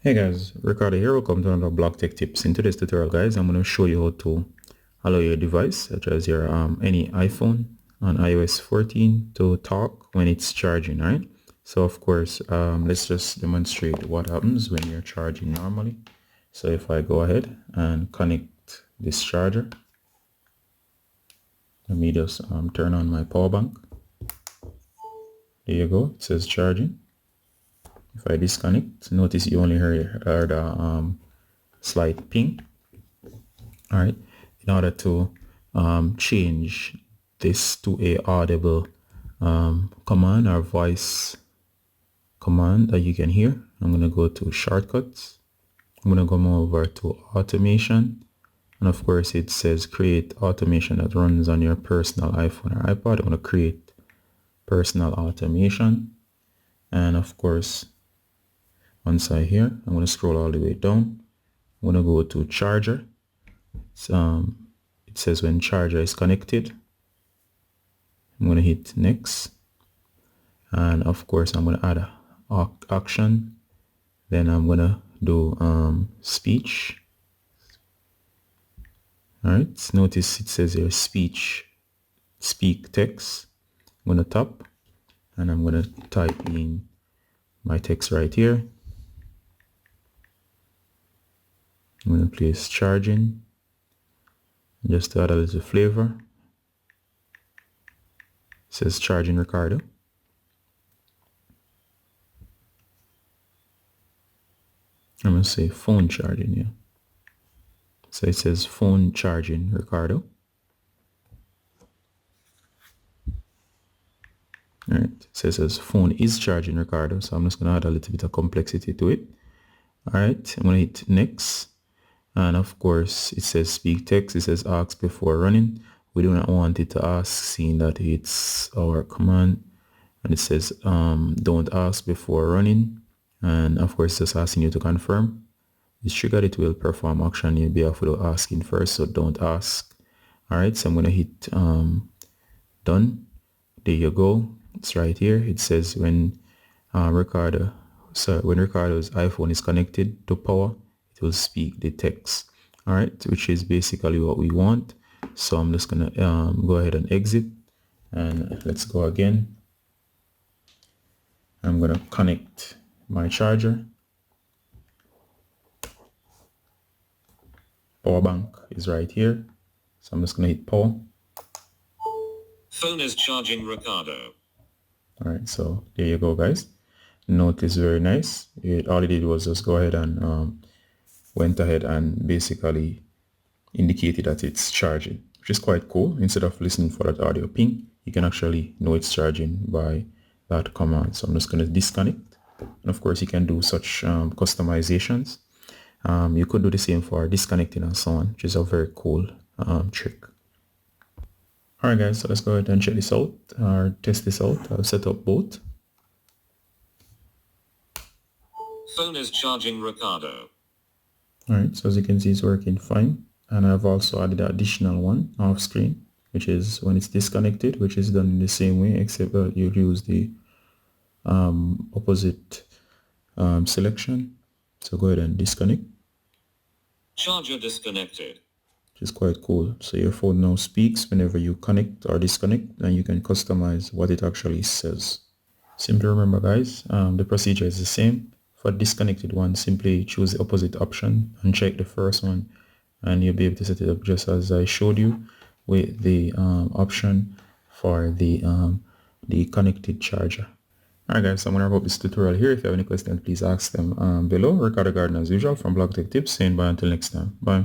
Hey guys, Ricardo here. Welcome to another Block Tech Tips. In today's tutorial, guys, I'm going to show you how to allow your device, such as your any iPhone on iOS 14, to talk when it's charging. All right. So of course, let's just demonstrate what happens when you're charging normally. So if I go ahead and connect this charger, let me just turn on my power bank. There you go. It says charging. If I disconnect, notice you only heard a slight ping. All right, in order to change this to a audible command or voice command that you can hear, I'm going to go to shortcuts. I'm going to come over to automation, and of course it says create automation that runs on your personal iPhone or iPod. I'm going to create personal automation, and of course once I hear, I'm going to scroll all the way down. I'm going to go to charger. It says when charger is connected. I'm going to hit next, and of course I'm going to add a action. Then I'm going to do speech. All right, notice it says here speech, speak text. I'm going to tap, and I'm going to type in my text right here. I'm going to place charging, just to add a little flavor. It says charging Ricardo. I'm going to say phone charging, yeah. So it says phone charging Ricardo. All right, it says phone is charging Ricardo. So I'm just going to add a little bit of complexity to it. All right, I'm going to hit next. And of course, it says speak text. It says ask before running. We do not want it to ask, seeing that it's our command. And it says don't ask before running. And of course, it's just asking you to confirm. This trigger, it will perform action on your behalf without asking first, so don't ask. All right, so I'm going to hit done. There you go. It's right here. It says when Ricardo's iPhone is connected to power, it will speak the text. All right, which is basically what we want. So I'm just going to go ahead and exit, and let's go again. I'm going to connect my charger. Power bank is right here. So I'm just going to hit power. Phone is charging Ricardo. All right, so there you go, guys. Note is very nice. All it did was just go ahead and went ahead and basically indicated that it's charging, which is quite cool. Instead of listening for that audio ping, you can actually know it's charging by that command. So I'm just going to disconnect. And of course, you can do such customizations. You could do the same for disconnecting and so on, which is a very cool trick. All right, guys, so let's go ahead and check this out or test this out. I'll set up both. Phone is charging Ricardo. All right, so as you can see, it's working fine. And I've also added an additional one off screen, which is when it's disconnected, which is done in the same way, except that you use the opposite selection. So go ahead and disconnect. Charger disconnected. Which is quite cool. So your phone now speaks whenever you connect or disconnect, and you can customize what it actually says. Simply remember, guys, the procedure is the same. For the disconnected one, simply choose the opposite option and check the first one, and you'll be able to set it up just as I showed you with the option for the connected charger. Alright guys, so I'm going to wrap up this tutorial here. If you have any questions, please ask them below. Ricardo Garden as usual from Block Tech Tips, saying bye until next time. Bye.